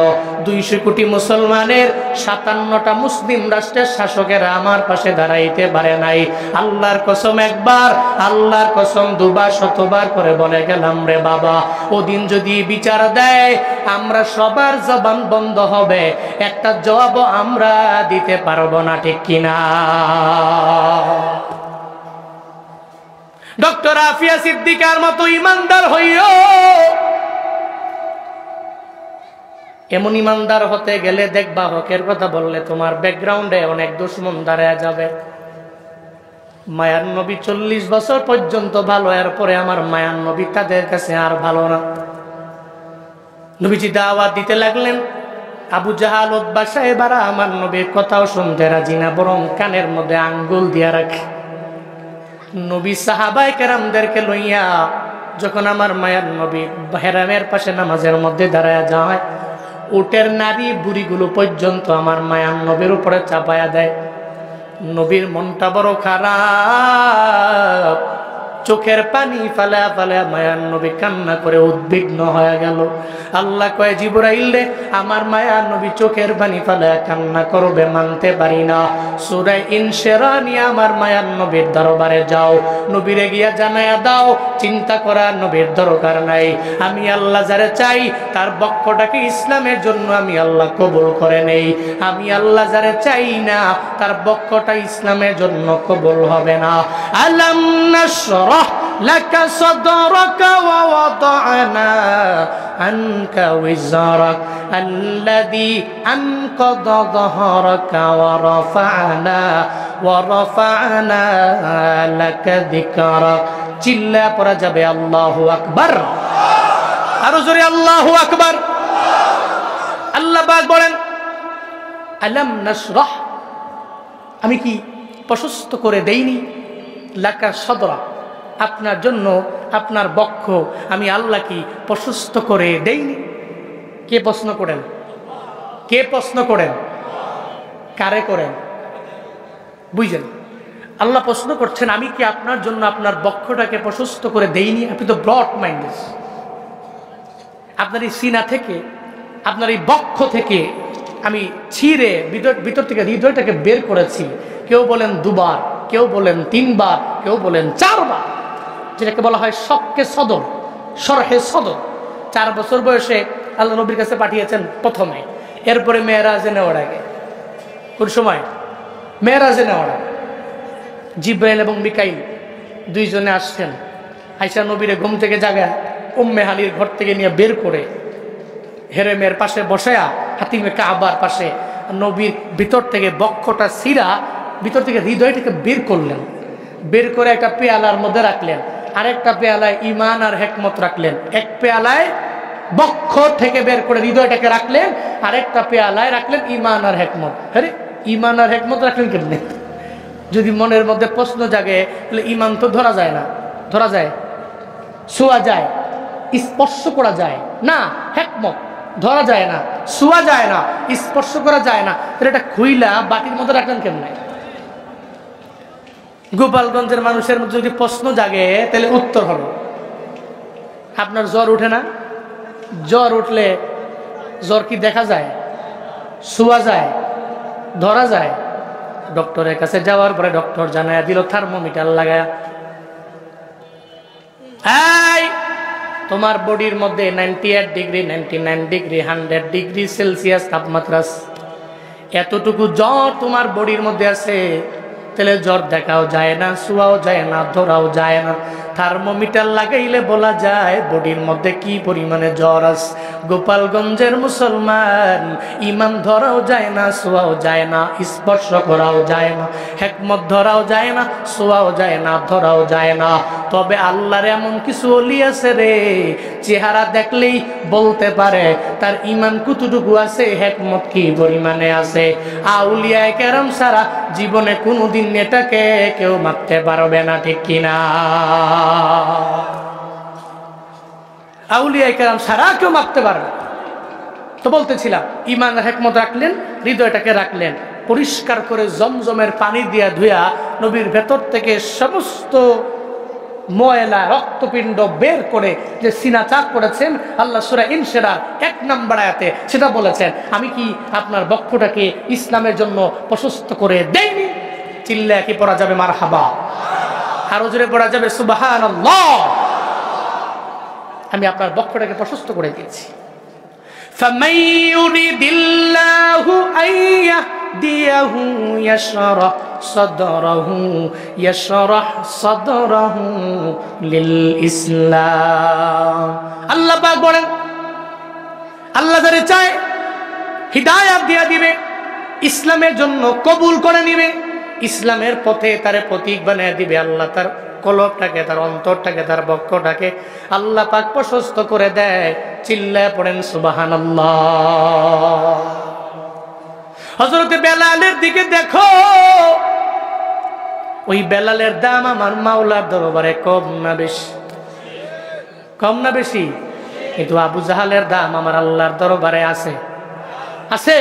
200 কোটি মুসলমানের 57টা মুসলিম রাষ্ট্রের শাসকেরা আমার পাশে দাঁড়াইতে পারে নাই। আল্লাহর কসম একবার, আল্লাহর কসম 2 বার 100 বার করে বলে গেলাম, রে বাবা, ওদিন যদি বিচার দেয়, আমরা সবার জবান বন্ধ হবে, একটা জবাব আমরা দিতে পারবো না, ঠিক কিনা? ডক্টর আফিয়া সিদ্দিকার মতো ইমানদার হইও। এমন ইমানদার হতে গেলে দেখবা, হকের কথা বললে তোমার ব্যাকগ্রাউন্ডে অনেক দুশমন দাঁড়ায় যাবে। মায়ার নবী 40 বছর পর্যন্ত ভালো, এরপরে আমার মায়ার নবী তাদের কাছে আর ভালো না। নবীজি দাওয়াত দিতে লাগলেন, আবু জাহাল উতবা সাহেবারা আমার নবীর কথাও শুনতে রাজি না, বরং কানের মধ্যে আঙ্গুল দিয়া রাখে। নবী সাহাবায়ে কেরামদেরকে লইয়া যখন আমার মায়ার নবী হেরামের পাশে নামাজের মধ্যে দাঁড়ায় যায়, উটের নারী বুড়িগুলো পর্যন্ত আমার মায়ার নবীর উপরে চাপায়া দেয়। নবীর মনটা বড় খারাপ, চোখের পানি ফালা ফালা মায়ার নবী কান্না করে উদ্বিগ্ন হয়ে গেল। আল্লাহ কয়, জিবরাইল রে, আমার মায়ার নবী চোখের পানি ফালা কান্না করবে, মানতে পারি না। সূরা ইনশিরা নিয়ে আমার মায়ার নবীর দরবারে যাও, নবীরে গিয়া জানায়া দাও, চিন্তা করার নবীর দরকার নাই, আমি আল্লাহ যারে চাই তার বক্ষটাকে ইসলামের জন্য আমি আল্লাহ কবুল করে নেই, আমি আল্লাহ যারে চাই না তার বক্ষটা ইসলামের জন্য কবুল হবে না। আলাম নাশরাহ লাকা সাদরাকা ওয়া ওয়াদা'না আনকা ওয়িজরাক আল্লাযী আনকাযা যাহরাকা ওয়া রাফা'না লাকা যিকরাক। চিল্লা পড়া যাবে আল্লাহু আকবার, আরো জোরে আল্লাহু আকবার। আল্লাহ পাক বলেন, আলাম নাশরাহ, আমি কি প্রশস্ত করে দেইনি, লাকা সাদরা, আপনার জন্য আপনার বক্ষ আমি আল্লাহ কি প্রশস্ত করে দেইনি? কে প্রশ্ন করেন? কে প্রশ্ন করেন? কারে করেন? বুঝলেন? আল্লাহ প্রশ্ন করছেন, আমি কি আপনার জন্য আপনার বক্ষটাকে প্রশস্ত করে দেইনি? আপনি তো ব্রড মাইন্ডেড, আপনার এই সিনা থেকে, আপনার এই বক্ষ থেকে আমি ছিঁড়ে ভিতর থেকে হৃদয়টাকে বের করেছি। কেউ বলেন 2 বার, কেউ বলেন 3 বার, কেউ বলেন 4 বার, যেটাকে বলা হয় শক্কে সদর, শরহে সদর। 4 বছর বয়সে আল্লাহ নবীর কাছে পাঠিয়েছেন প্রথমে, এরপরে মেয়েরাজে নেওয়ার আগে। কোন সময়? মেয়েরাজে নেওয়ার আগে জিব্রাইল এবং মিকাইল দুইজনে আসছেন। আয়েশা নবীরে ঘুম থেকে জাগায় উম্মে হানির ঘর থেকে নিয়ে বের করে হেরেমের পাশে বসায়া হাতিমে কাবার পাশে নবীর ভিতর থেকে বক্ষটা ছিঁড়া ভিতর থেকে হৃদয়টাকে বের করলেন। বের করে একটা পেয়ালার মধ্যে রাখলেন, আরেকটা পেয়ালায় ঈমান আর হিকমত রাখলেন। এক পেয়ালায় বক্ষ থেকে বের করে হৃদয়টাকে রাখলেন, আরেকটা পেয়ালায় রাখলেন ঈমান আর হিকমত। আরে ঈমান আর হিকমত রাখলেন কেমনে? যদি মনের মধ্যে প্রশ্ন জাগে তাহলে ঈমান তো ধরা যায় না। ধরা যায়? ছোঁয়া যায়, স্পর্শ করা যায় না। হিকমত ধরা যায় না, ছোঁয়া যায় না, স্পর্শ করা যায় না, তাহলে এটা খুইলা বাটির মধ্যে রাখলেন কেমনে? গোপালগঞ্জের মানুষের মধ্যে যদি প্রশ্ন জাগে তাহলে উত্তর হলো, আপনার জ্বর উঠে না? জ্বর উঠলে জ্বর কি দেখা যায়, ছোঁয়া যায়, ধরা যায়? ডক্টরের কাছে যাওয়ার পরে ডক্টর জানায় দিল থার্মোমিটার লাগায়, এই তোমার বডির মধ্যে 98 ডিগ্রি, 99 ডিগ্রি, 100 ডিগ্রি সেলসিয়াস তাপমাত্রা, এতটুকু জ্বর তোমার বডির মধ্যে আছে, তাহলে জ্বর দেখাও যায় না, ছোঁয়াও যায় না, ধরাও যায় না। থার্মোমিটার লাগাইলে বলা যায় বডির মধ্যে কি পরিমাণে জ্বর আছে। গোপালগঞ্জের মুসলমান ঈমান ধরাও যায় না, ছোঁয়াও যায় না, স্পর্শ করাও যায় না, হিকমত ধরাও যায় না, ছোঁয়াও যায় না, ধরাও যায় না। তবে আল্লাহর এমন কিছু ওলি আছে রে, চেহারা দেখলেই বলতে পারে তার ঈমান কতটুকু আছে, হিকমত কি পরিমাণে আছে। আউলিয়ায়ে কেরাম সারা জীবনে কোনোদিন এটাকে কেউ মাপতে পারবে না, ঠিক কিনা? আউলিয়ায়ে কেরাম সারা কেউ মাপতে পারবে। তো বলতেছিলাম, ঈমান আর হিকমত রাখলেন, হৃদয়টাকে রাখলেন পরিষ্কার করে জমজমের পানি দিয়া ধুয়া নবীর ভেতর থেকে সমস্ত ময়লা রক্তপিণ্ড বের করে যে সিনা চাক করেছেন, আল্লাহ সূরা ইনশিরাহ 1 নম্বর আয়াতে সেটা বলেছেন, আমি কি আপনার বক্ষটাকে ইসলামের জন্য প্রশস্ত করে দেইনি? চিল্লায় কি পড়া যাবে মারহাবা? আরো জোরে পড়া যাবে সুবহানাল্লাহ? আমি আপনার বক্ষটাকে প্রশস্ত করে দিয়েছি। فَمَن يُرِدِ اللَّهُ أَن يَهْدِيَهُ يَشْرَحْ صَدْرَهُ لِلْإِسْلَامِ। আল্লাহ পাক বলেন, আল্লাহ যারে চায় হিদায়াত দিয়ে দিবে, ইসলামের জন্য কবুল করে নিবে, ইসলামের পথে তারে প্রতীক বানিয়ে দিবে। আল্লাহ তার কলবটাকে, তার অন্তরটাকে, তার বক্ষটাকে আল্লাহ পাক প্রশস্ত করে দেয়। চিল্লায় পড়েন সুবহানাল্লাহ। হযরত বেলালের দিকে দেখো, ওই বেলালের দাম আমার মাওলার দরবারে কম না বেশি? কম না বেশি? কিন্তু আবু জাহালের দাম আমার আল্লাহর দরবারে আছে, আছে।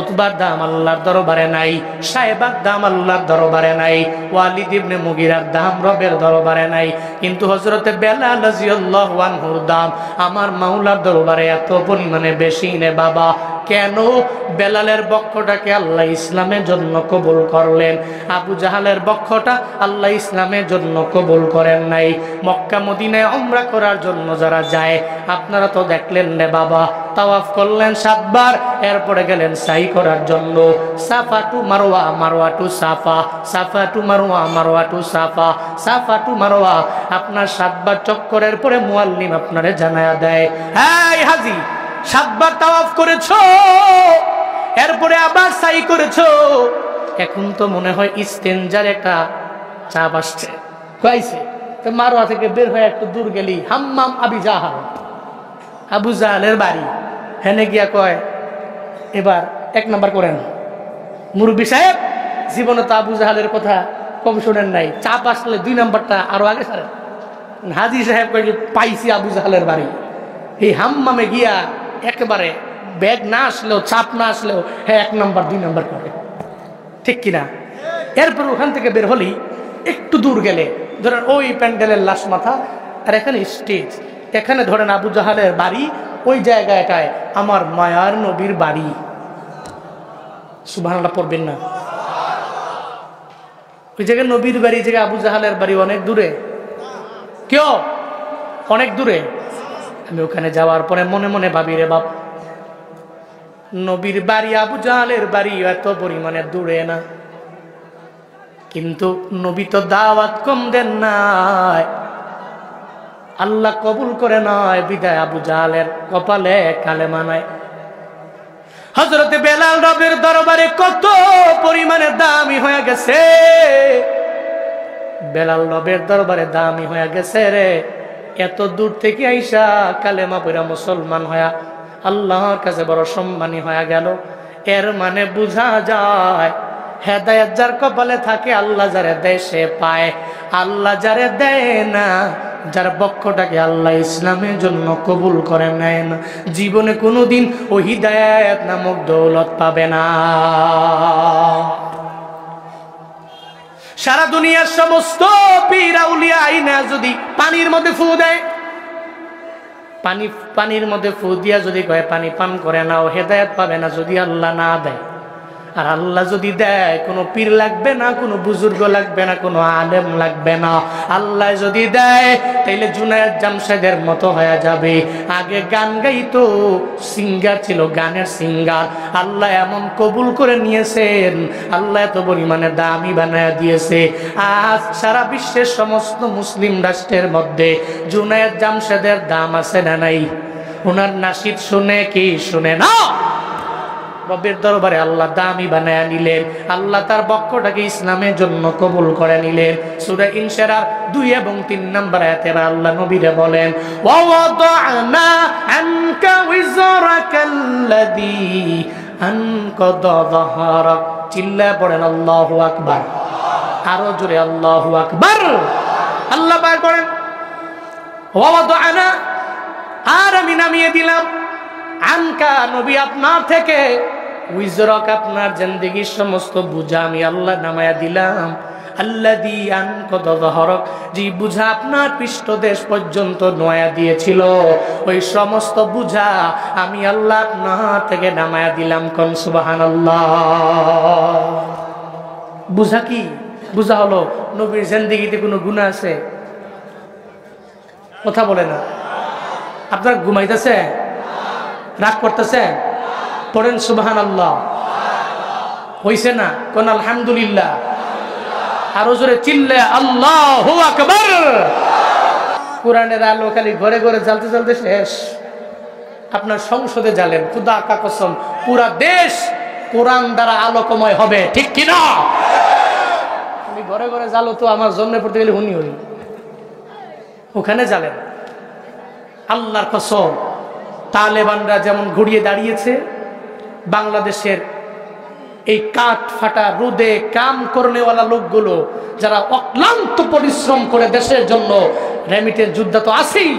উতবার দাম আল্লাহর দরবারে নাই, সাহেবার দাম আল্লাহর দরবারে নাই, ওয়ালিদ ইবনে মুগিরার দাম রবের দরবারে নাই। কিন্তু হযরতে বেলাল রাদিয়াল্লাহু আনহুর দাম আমার মাওলার দরবারে এত পরিমাণে বেশি নে বাবা। কেন? বেলালের বক্ষটাকে আল্লাহ ইসলামের জন্য কবুল করলেন, আবু জাহালের বক্ষটা আল্লাহ ইসলামের জন্য কবুল করেন নাই। মক্কা মদিনায় উমরা করার জন্য যারা যায়, আপনারা তো দেখলেন রে বাবা, তাওয়াফ করলেন 7 বার, এরপরে গেলেন সাই করার জন্য। সাফা টু মারওয়া, মারওয়া টু সাফা, সাফা টু মারওয়া, মারওয়া টু সাফা, সাফা টু মারওয়া। আপনার 7 বার চক্করের পরে মুআল্লিম আপনারে জানায়া দেয়, এই হাজি 7 বার তাওয়াফ করেছো, এরপরে আবার সাই করেছো, এখন তো মনে হয় ইস্তেনজার একটা চাপ আসছে। কইছে তো মারওয়া থেকে বের হয়ে একটু দূর গেলি হাম্মাম আবি জাহাল, আবু জাহালের বাড়ি, হেনে গিয়া কয় এবার 1 নাম্বার করেন। মুরব্বী সাহেব জীবনে তো আবু জাহালের কথা কম শোনেন নাই, চাপ আসলে 2 নাম্বারটা আরো আগে সারেন। হাজি সাহেব কয় পাইছি আবু জাহালের বাড়ি। এই হাম্মামে গিয়া একেবারে ব্যাগ না আসলেও, চাপ না আসলেও, হ্যাঁ 1 নাম্বার 2 নাম্বার করে, ঠিক কিনা? এরপর ওখান থেকে বের হলেই একটু দূর গেলে ধরেন ওই প্যান্ডেলের লাশ মাথা, আর এখানে স্টেজ, এখানে ধরেন আবু জাহালের বাড়ি, ওই জায়গাটায় আমার মায়ার নবীর বাড়ি। সুবহানাল্লাহ পড়বেন না? ওই জায়গায় নবীর বাড়ি, জায়গায় আবু জাহালের বাড়ি অনেক দূরে। কেউ অনেক দূরে। আমি ওখানে যাওয়ার পরে মনে মনে ভাবি, রে বাপ, নবীর বাড়ি আবু জাহালের বাড়ি এত পরিমাণে দূরে না, কিন্তু নবী তো দাওয়াত কম দেন নাই, আল্লাহ কবুল করে নয়, বিদায় আবু জাহালের কপালে কালেমা নাই। হযরতে বেলাল রবের দরবারে কত পরিমাণে দামি হয়ে গেছে, বেলাল রবের দরবারে দামি হয়ে গেছে রে। এত দূর থেকে আইসা কালেমা পড়া মুসলমান হয়া আল্লাহর কাছে বড় সম্মানী হয়ে গেল। এর মানে বোঝা যায় হেদায়েত যার কপালে থাকে আল্লাহ যারে দেয় সে পায়, আল্লাহ যারে দেয় না, যার পক্ষটাকে আল্লাহ ইসলামের জন্য কবুল করে নেয় না, জীবনে কোনোদিন ওই হিদায়াত নামক দৌলত পাবে না। সারা দুনিয়ার সমস্ত পীর আউলিয়া আইনা যদি পানির মধ্যে ফু দেয়, পানির মধ্যে ফু দিয়া যদি কয় পানি পান করে নাও, হেদায়েত পাবে না যদি আল্লাহ না দেয়। আর আল্লাহ যদি দেয়, কোনো পীর লাগবে না, কোনো বুজুর্গ লাগবে না, কোনো আলেম লাগবে না। আল্লাহ যদি দেয় তাইলে জুনায়েদ জামশেদের মতো হয়ে যাবে। আগে গান গাইতো, সিঙ্গার ছিল, গানের সিঙ্গার। আল্লাহ এমন কবুল করে নিয়েছেন, আল্লাহ এত পরিমাণে দামি বানায় দিয়েছে। আজ সারা বিশ্বের সমস্ত মুসলিম রাষ্ট্রের মধ্যে জুনায়েদ জামশেদের দাম আছে না নাই? ওনার নাশিদ শুনে কি শুনে না? রবের দরবারে আল্লাহ দামি বানায় নিলেন, আল্লাহ তার বক্ষটাকে ইসলামের জন্য কবুল করে নিলেন। সূরা ইনশিরার 2 এবং 3 নম্বর আয়াতে আল্লাহ নবীরে বলেন, ওয়া ওয়াদানা আনকা উযরাকাল্লাযী আনকাদা যাহরাক। চিল্লায় পড়েন আল্লাহু আকবার, আরো জোরে আল্লাহু আকবার। আল্লাহ পাক বলেন, ওয়া ওয়াদানা, আর আমি নামিয়ে দিলাম, আনকা নবী আপনার থেকে, উইজরক আপনার জিন্দেগীর সমস্ত বোঝা আমি আল্লাহ নামায়া দিলাম। আল্লাযী আনকাদা যাহরাক, যে বোঝা আপনার পৃষ্ঠদেশ পর্যন্ত নয়া দিয়েছিল, ওই সমস্ত বোঝা আমি আল্লাহ আপনার থেকে নামায়া দিলাম। কোন সুবহানাল্লাহ। বোঝা কি? বোঝা হলো নবীর জিন্দেগীতে কোনো গুনাহ আছে? কথা বলে না। আপনারা ঘুমাইতেছে, রাগ করতেছে, পড়েন সুবহানাল্লাহ। হইছে না? কোন আলহামদুলিল্লাহ। আরো জোরে চিল্লে আল্লাহু আকবার। কোরআনের আলো খালি ঘরে ঘরে জ্বালতে জ্বালতে শেষ। আপনার সংসদে জ্বালেন, খুদা কা কসম পুরা দেশ কোরআন দ্বারা আলোকময় হবে, ঠিক কিনা? আমি ঘরে ঘরে জ্বালো তো আমার জন্মে পড়তে গেলে হুনি হই, ওখানে জ্বালেন। আল্লাহর কসম, তালেবানরা যেমন ঘুরিয়ে দাঁড়িয়েছে, বাংলাদেশের এই কাঠ ফাটা রোদে কাম করনেওয়ালা লোকগুলো যারা অক্লান্ত পরিশ্রম করে দেশের জন্য, রেমিটেন্স যোদ্ধা তো আছেই,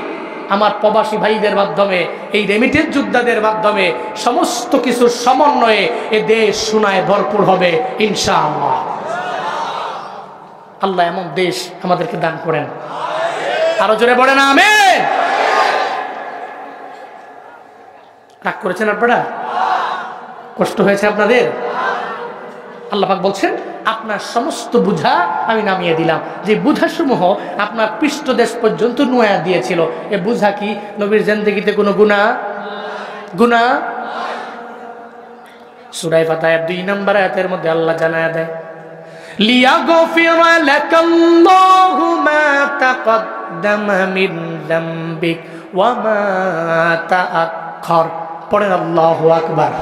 আমার প্রবাসী ভাইদের মাধ্যমে, এই রেমিটেন্স যোদ্ধাদের মাধ্যমে সমস্ত কিছুর সমন্বয়ে এ দেশ সোনায় ভরপুর হবে ইনশাআল্লাহ। আল্লাহ এমন দেশ আমাদেরকে দান করেন। আরো জোরে বলেন আমিন। রাগ করেছেন আপনারা? কষ্ট হয়েছে আপনাদের? আল্লাহ পাক বলছেন, আপনার সমস্ত বুঝা আমি নামিয়ে দিলাম। যে বুঝাসমূহ আপনার পৃষ্ঠদেশ পর্যন্ত নোয়া দিয়েছিল, এ বুঝা কি? নবীর জিন্দেগীতে কোনো গুনাহ? সূরা ফাতিহার 2 নম্বর আয়াতের মধ্যে আল্লাহ জানায়া দেয়, লিয়াগফিরা লাকাল্লাহু মা তাকদ্দামা মিন যামবিক ওয়া মা তাআখার। পড়েন আল্লাহু আকবার।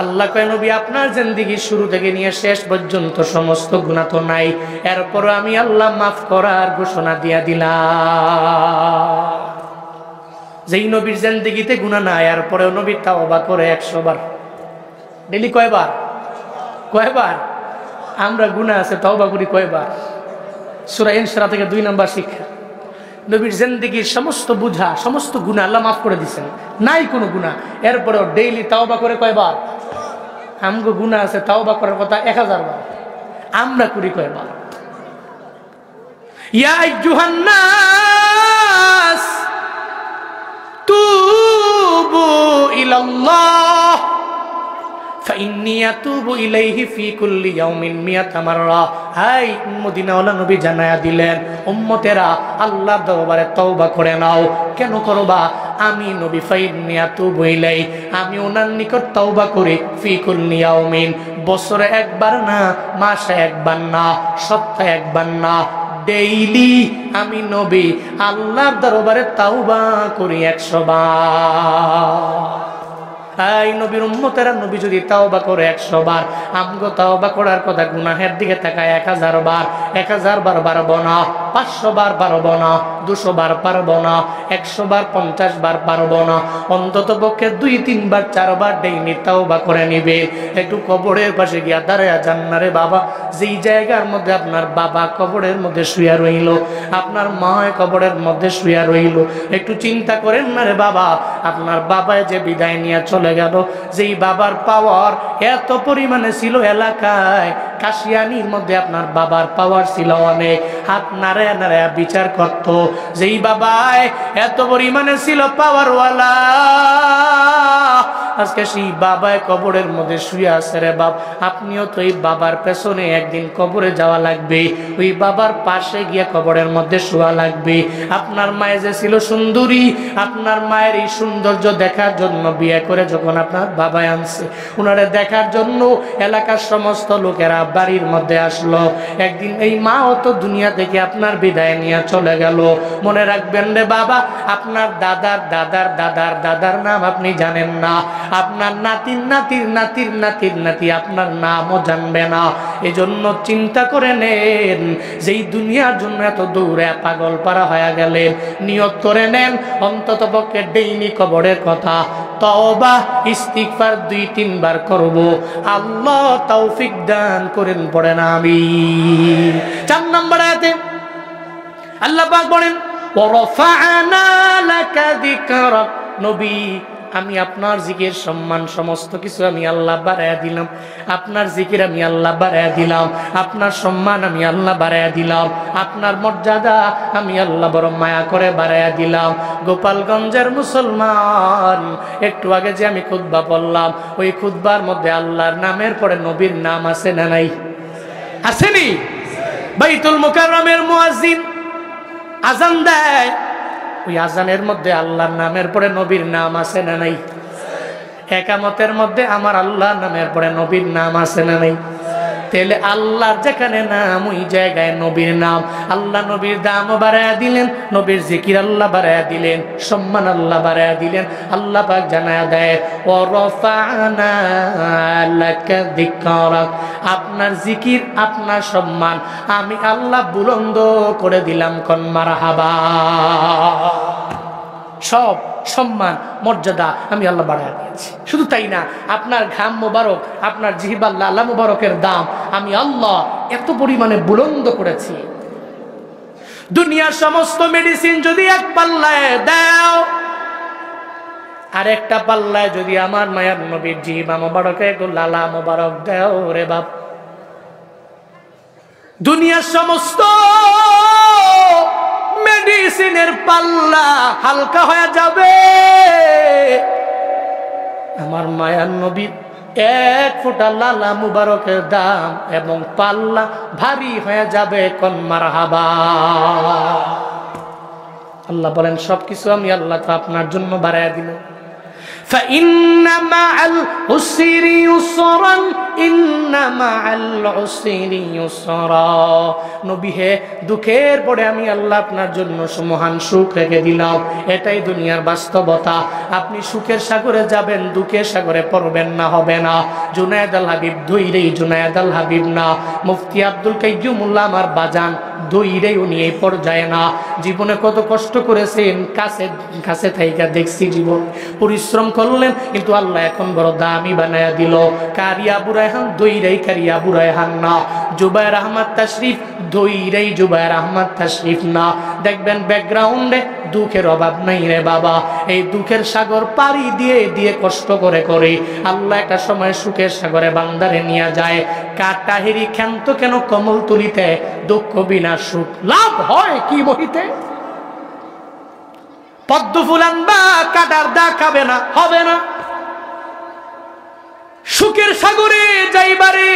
আল্লাহ কয়, নবী আপনার জিন্দেগীর শুরু থেকে নিয়ে শেষ পর্যন্ত সমস্ত গুনাহ তো নাই, এরপরও আমি আল্লাহ মাফ করার ঘোষণা দিয়া দিলাম। যেই নবীর জিন্দেগীতে গুনাহ নাই, এরপরেও নবী তাওবা করে 100 বার। ডেইলি কয়বার? আমরা গুনাহ আছে, তাওবা করি কয়বার? সূরা ইনশিরা থেকে 2 নম্বর শিক্ষা। নবীর জিন্দেগীর সমস্ত বুঝা, সমস্ত গুনাহ আল্লাহ মাফ করে দিয়েছেন, নাই কোনো গুনাহ, এরপরেও ডেইলি তাওবা করে কয়বার? আমগো গুনাহ আছে, তাওবা করার কথা 1000 বার, আমরা করি কয়বার? ইয়া আইয়ুহান নাস ইলাল্লাহ ফাইন্নী আতুবু ইলাইহি ফি কুল্লি ইয়াউমিন মিয়াতা মাররা। হাই মদিনাওয়ালা নবী জানায়া দিলেন, উম্মতেরা আল্লাহর দরবারে তওবা করে নাও। কেন করবা? আমি নবী ফাইন্নী আতুবু ইলাই, আমি ওনার নিকট তওবা করি ফি কুল্লি ইয়াউমিন, বছরে একবার না, মাসে একবার না, সপ্তাহে একবার না, ডেইলি আমি নবী আল্লাহর দরবারে তাওবা করি 100 বার। এই নবীর উম্মতেরা নবী যদি তাওবা করে 100 বার, আমগো তাওবা করার কথা গুনাহের দিকে তাকায় 1000 বার। 1000 বার পারবো না, 500 বার পারবো না, 200 বার পারবো না, 100 বার 50 বার পারবো না, অন্তত পক্ষে 2-3 বার 4 বার ডেইলি তাওবা করে নিবে। একটু কবরের পাশে গিয়া দাঁড়ায়া যান না রে বাবা। যেই জায়গার মধ্যে আপনার বাবা কবরের মধ্যে শুয়া রইল, আপনার মা কবরের মধ্যে শুয়া রইল, একটু চিন্তা করেন না রে বাবা। আপনার বাবায় যে বিদায় নিয়ে চলে গেল, যেই বাবার পাওয়ার এত পরিমাণে ছিল এলাকায়, কাশিয়ানির মধ্যে আপনার বাবার পাওয়ার ছিল অনেক, হাত নাড়ায়া নাড়ায়া বিচার করত। যেই বাবায় এত পরিমাণে ছিল পাওয়ারওয়ালা, আজকে সেই বাবায় কবরের মধ্যে শুয়ে আছে রে বাপ। আপনিও তো এই বাবার পেছনে একদিন কবরে যাওয়া লাগবে, ওই বাবার পাশে গিয়ে কবরের মধ্যে শোয়া লাগবে। আপনার মায়ের যে ছিল সুন্দরী, আপনার মায়ের এই সৌন্দর্য দেখার জন্য বিয়ে করে যখন আপনার বাবায় আনছে, ওনারে দেখার জন্য এলাকার সমস্ত লোকেরা বাড়ির মধ্যে আসলো। একদিন এই মাও তো দুনিয়া থেকে আপনার বিদায় নিয়ে চলে গেল। মনে রাখবেন রে বাবা, আপনার দাদার দাদার দাদার দাদার নাম আপনি জানেন না, আপনার নাতির নাতির নাতির নাতির নাতি আপনার নামও জানবে না। এজন্য চিন্তা করে নেন, যেই দুনিয়ার জন্য এত দৌড়ে পাগল পারা হয়ে গেলেন, নিয়ত করে নেন অন্তত পক্ষে ডেইলি কবরের কথা তওবা ইস্তিগফার 2-3 বার করব। আল্লাহ তৌফিক দান করেন, পড়েন আমিন। 4 নম্বর আয়াতে আল্লাহ পাক বলেন, ওয়ারাফা'না লাকা যিকরাক। নবী, আমি আপনার জিকির সম্মান সমস্ত কিছু আমি আল্লাহ বাড়ায়া দিলাম। আপনার জিকির আমি আল্লাহ বাড়ায়া দিলাম, আপনার সম্মান আমি আল্লাহ বাড়ায়া দিলাম, আপনার মর্যাদা আমি আল্লাহ বড় মায়া করে বাড়ায়া দিলাম। গোপালগঞ্জের মুসলমান, একটু আগে যে আমি খুতবা পড়লাম, ওই খুতবার মধ্যে আল্লাহর নামের পরে নবীর নাম আছে না নাই? আসেনি? বাইতুল মুকাররমের মুয়াজ্জিন আজান দেয়, ওই আজানের মধ্যে আল্লাহর নামের পরে নবীর নাম আছে না নাই? একামতের মধ্যে আমার আল্লাহর নামের পরে নবীর নাম আছে না নাই? তাহলে আল্লাহর যেখানে নাম, ওই জায়গায় নবীর নাম। আল্লাহ নবীর দাম বাড়ায়া দিলেন, নবীর জিকির আল্লাহ বাড়ায়া দিলেন, সম্মান আল্লাহ বাড়ায়া দিলেন। আল্লাহ পাক জানায়া দেয়, ওয়ারাফা'না লাকা যিকরাক, আপনার জিকির আপনার সম্মান আমি আল্লাহ বুলন্দ করে দিলাম। কোন মারহাবা। সব সম্মান মর্যাদা আমি আল্লাহ বাড়ায় দিয়েছি। শুধু তাই না, আপনার ঘাম মোবারক, আপনার জিহ্বা লালা মোবারকের দাম আমি আল্লাহ এত পরিমাণে বুলন্দ করেছি। দুনিয়ার সমস্ত মেডিসিন যদি এক পাল্লায় দাও, আর একটা পাল্লায় যদি আমার মায়ার নবীর জিহ্বা মোবারকে একটু লালা মোবারক দাও রে বাপ, দুনিয়ার সমস্ত মেডিসিনের পাল্লা হালকা হয়ে যাবে। আমার মায়ার নবীর 1 ফোঁটা লালা মুবারকের দাম এবং পাল্লা ভারী হয়ে যাবে। কোন মারহাবা। আল্লাহ বলেন, সবকিছু আমি আল্লাহ তো আপনার জন্য বাড়ায়া দিল। فإن مع العسر يسرا إن مع العسر يسرا। নবী হে, দুঃখের পরে আমি আল্লাহ আপনার জন্য মহান সুখ রেখে দিলাম। এটাই দুনিয়ার বাস্তবতা। আপনি সুখের সাগরে যাবেন, দুঃখের সাগরে পড়বেন না, হবে না। জুনায়েদ আল হাবিব ধৈরেই জুনায়েদ আল হাবিব না, মুফতি আব্দুল কাইয়ুমুল্লাহ আমার বাজান ধৈরেই উনি এই পর্যায়ে না। জীবনে কত কষ্ট করেছেন, কাছে থাইকা দেখছি, জীবন পরিশ্রম করলেন, কিন্তু আল্লাহ এখন বড় দামি বানায়া দিল। কারিয়া বুরাইহান দইরাই কারিয়া বুরাইহান না, জুবায়ের আহমদ তাশরিফ দইরাই জুবায়ের আহমদ তাশরিফ না। দেখবেন ব্যাকগ্রাউন্ডে দুঃখের অভাব নাই রে বাবা। এই দুঃখের সাগর পাড়ি দিয়ে দিয়ে কষ্ট করে করে আল্লাহ একটা সময় সুখের সাগরে বান্দারে নিয়ে যায়। কাটাহিরি ক্ষান্ত কেন কমল তুলিতে, দুঃখ বিনা সুখ লাভ হয় কি বহিতে। পদ্ম ফুল আনবা, কাটার দা খাবে না, হবে না। সুখের সাগরে যাইবারে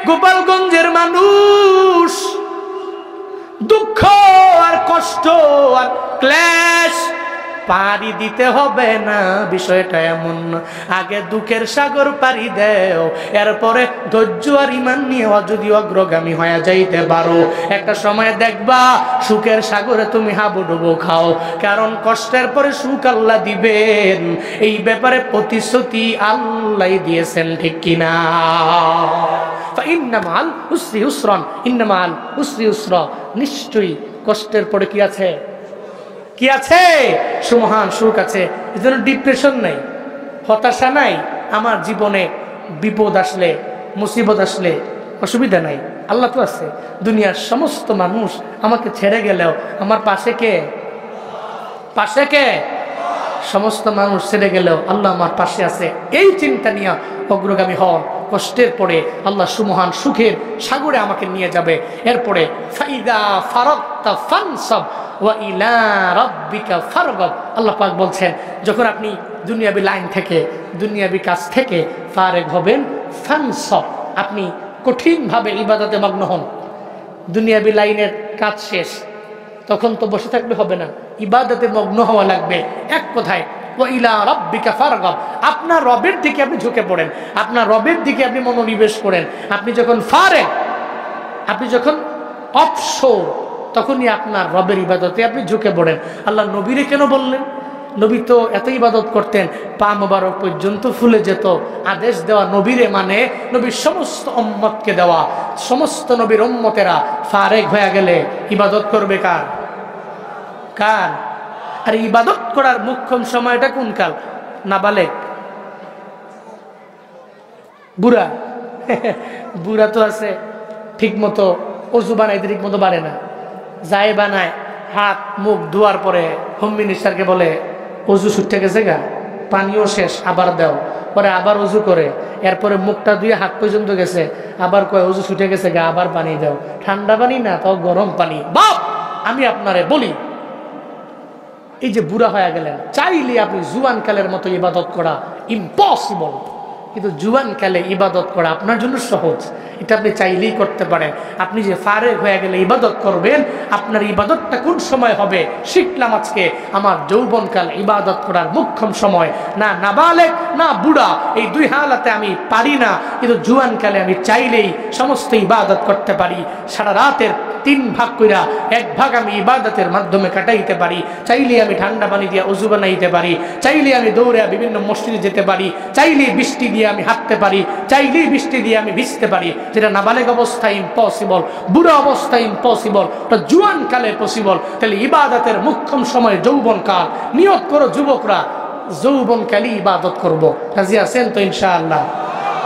গোপালগঞ্জের মানুষ দুঃখ আর কষ্ট আর ক্লেশ পাড়ি দিতে হবে না, বিষয়টা এমন না। আগে দুঃখের সাগর পাড়ি দেও, এরপরে ধৈর্য আর ইমান নিয়ে যদি অগ্রগামী হয়ে যাইতে পারো, একটা সময় দেখবা সুখের সাগরে তুমি হাবুডুবু খাও, কারণ কষ্টের পরে সুখ আল্লাহ দিবেন, এই ব্যাপারে প্রতিশ্রুতি আল্লাহ দিয়েছেন, ঠিক কিনা? ইন্নামাল উসরি উসরান, ইন্নামাল উসরি ইউসরা, নিশ্চয়ই কষ্টের পরে কি আছে? কি আছে? সুমহান সুখ আছে। এজন্য ডিপ্রেশন নাই, হতাশা নাই। আমার জীবনে বিপদ আসলে, মুসিবত আসলে অসুবিধা নাই, আল্লাহ তো আছে। দুনিয়ার সমস্ত মানুষ আমাকে ছেড়ে গেলেও আমার পাশে কে? পাশে কে? সমস্ত মানুষ ছেড়ে গেলেও আল্লাহ আমার পাশে আছে। এই চিন্তা নিয়ে অগ্রগামী হন। কষ্টের পরে আল্লাহ সুমহান সুখের সাগরে আমাকে নিয়ে যাবে। এরপরে ফাইদা ফারাগতা ফানসাব ওয়া ইলা রাব্বিকা ফারগাব। আল্লাহ পাক বলছেন, যখন আপনি দুনিয়াবি লাইন থেকে, দুনিয়াবি কাজ থেকে ফারেগ হবেন, ফানসাব, আপনি কঠিনভাবে ইবাদতে মগ্ন হন। দুনিয়াবি লাইনের কাজ শেষ, তখন তো বসে থাকলে হবে না, ইবাদতে মগ্ন হওয়া লাগবে। এক কথায় ওয়া ইলা রাব্বিকা ফারগাব, আপনার রবের দিকে আপনি ঝুঁকে পড়েন, আপনার রবের দিকে আপনি মনোনিবেশ করেন। আপনি যখন ফারেগ, আপনি যখন অবসর, তখনই আপনার রবের ইবাদতে আপনি ঝুঁকে পড়েন। আল্লাহ নবীরে কেন বললেন? নবী তো এত ইবাদত করতেন, পা মোবারক পর্যন্ত ফুলে যেত। আদেশ দেওয়া নবীরে মানে নবীর সমস্ত উম্মতকে দেওয়া। সমস্ত নবীর উম্মতেরা ফারেগ হয়ে গেলে ইবাদত করবে কার? কার? আর ইবাদত করার মুখ্যম সময়টা কোন কাল? নাবালেগ, বুড়া। বুড়া তো আছে ঠিক মতো অজু বানাইতে ঠিক মতো পারে না, যায় বানায়, হাত মুখ ধোয়ার পরে হোম মিনিস্টারকে বলে অজু ছুটে গেছে গা, পানিও শেষ, আবার দাও। পরে আবার অজু করে, এরপরে মুখটা ধুয়ে হাত পর্যন্ত গেছে, আবার কয় অজু ছুটে গেছে গা, আবার পানি দাও। ঠান্ডা পানি না, তাও গরম পানি। বাপ, আমি আপনারে বলি, এই যে বুড়া হয়ে গেলেন, চাইলে আপনি জুয়ান কালের মতো ইবাদত করা ইম্পসিবল, কিন্তু জুয়ান কালে ইবাদত করা আপনার জন্য সহজ। এটা আপনি চাইলেই করতে পারেন। আপনি যে ফারেগ হয়ে গেলে ইবাদত করবেন, আপনার ইবাদতটা কোন সময় হবে শিখলাম আজকে। আমার যৌবনকাল ইবাদত করার মুখ্যম সময়। না নাবালেগ না বুড়া, এই দুই হালাতে আমি পারি না, কিন্তু জুয়ান কালে আমি চাইলেই সমস্ত ইবাদত করতে পারি। সারা রাতের 3 ভাগ কইরা 1 ভাগ আমি ইবাদতের মাধ্যমে কাটাইতে পারি। চাইলে আমি ঠান্ডা পানি দিয়ে অজু বানাইতে পারি, চাইলে আমি দৌড়ে বিভিন্ন মসজিদে যেতে পারি, চাইলে বৃষ্টি দিয়ে আমি হাঁটতে পারি, চাইলে বৃষ্টি দিয়ে আমি ভিজতে পারি। যেটা নাবালেগ অবস্থায় ইম্পসিবল, বুড়া অবস্থায় ইম্পসিবল, ওটা জুয়ান কালে পসিবল। তাহলে ইবাদতের মুখ্যম সময় যৌবন কাল। নিয়ত করো যুবকরা, যৌবন কালে ইবাদত করব। রাজি আছেন তো ইনশাআল্লাহ?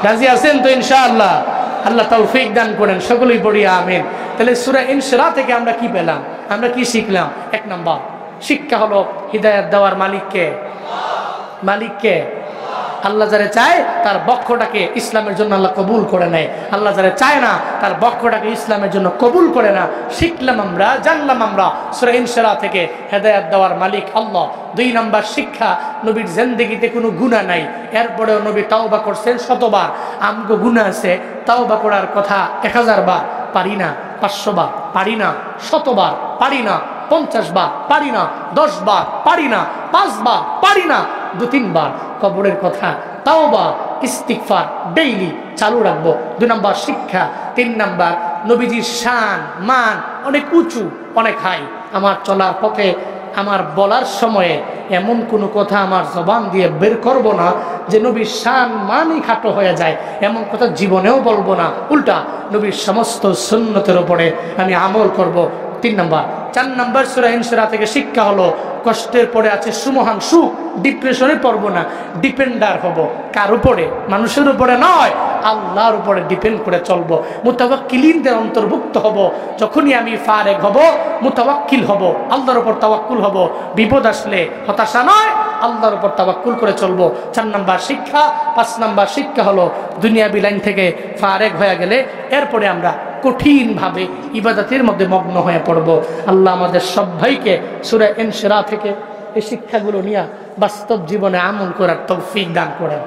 রাজি আছেন তো ইনশাআল্লাহ? আল্লাহ তৌফিক দান করেন, সকলেই পড়ি আমিন। তাহলে সূরা ইনশিরা থেকে আমরা কি পেলাম? আমরা কি শিখলাম? 1 নম্বর শিক্ষা হলো হিদায়াত দেওয়ার মালিককে। মালিককে আল্লাহ যারা চায় তার বক্ষটাকে ইসলামের জন্য আল্লাহ কবুল করে নেয়, আল্লাহ যারা চায় না তার বক্ষটাকে ইসলামের জন্য কবুল করে না। শিখলাম আমরা, জানলাম আমরা সূরা ইনশিরা থেকে হেদায়েত দেওয়ার মালিক আল্লাহ। 2 নম্বর শিক্ষা, নবীর জিন্দেগিতে কোনো গুনাহ নাই, এরপরেও নবী তাওবা করছেন 100 বার। আমগো গুনাহ আছে, তাওবা করার কথা 1000 বার পারি না, 500 বার পারি না, 100 বার পারি না, 50 বার পারি না, 10 বার পারি না, 5 বার পারি না, 2-3 বার। কবরের কথা, তাওবা, ইস্তিগফার ডেইলি চালু রাখবো। 2 নম্বর শিক্ষা। 3 নম্বর, নবীজির শান মান অনেক উঁচু, অনেক হাই। আমার চলার পথে, আমার বলার সময়ে এমন কোনো কথা আমার জবান দিয়ে বের করব না যে নবীর শান মানই খাটো হয়ে যায়, এমন কথা জীবনেও বলবো না। উল্টা নবীর সমস্ত সুন্নতের উপরে আমি আমল করব। 3 নম্বর। 4 নম্বর সূরা ইনশিরা থেকে শিক্ষা হলো কষ্টের পরে আছে সুমহান সুখ। ডিপ্রেশনে পড়ব না, ডিপেন্ডার হব। কার উপরে? মানুষের উপরে নয়, আল্লাহর উপরে ডিপেন্ড করে চলবো। মুতাওয়াক্কিলিনদের অন্তর্ভুক্ত হব। যখনই আমি ফারেগ হব, মুতাওয়াক্কিল হব, আল্লাহর উপর তাওয়াক্কুল হব। বিপদ আসলে হতাশা নয়, আল্লাহর উপর তাওয়াক্কুল করে চলবো। 4 নম্বর শিক্ষা। 5 নম্বর শিক্ষা হলো দুনিয়াবি লাইন থেকে ফারেগ হয়ে গেলে এরপরে আমরা কঠিনভাবে ইবাদতের মধ্যে মগ্ন হয়ে পড়ব। আল্লাহ আমাদের সবাইকে সূরা ইনশিরা থেকে এই শিক্ষাগুলো নিয়ে বাস্তব জীবনে আমল করার তৌফিক দান করেন।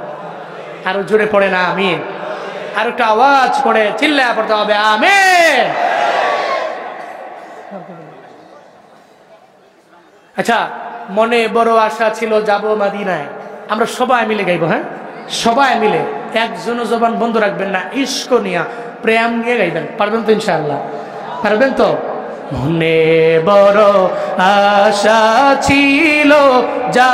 আরো জোরে পড়ে না আমিন। আর একটা আওয়াজ করে চিল্লায় পড়তে হবে আমিন। আচ্ছা, মনে বড় আশা ছিল যাব মদিনায়, আমরা সবাই মিলে গাইবো। হ্যাঁ, সবাই মিলে, একজনও জবান বন্ধ রাখবেন না, ইশক নিয়া প্রেম নিয়ে গাইবেন। পারবেন তো ইনশাআল্লাহ? পারবেন তো? মনে বড় আশা ছিল যা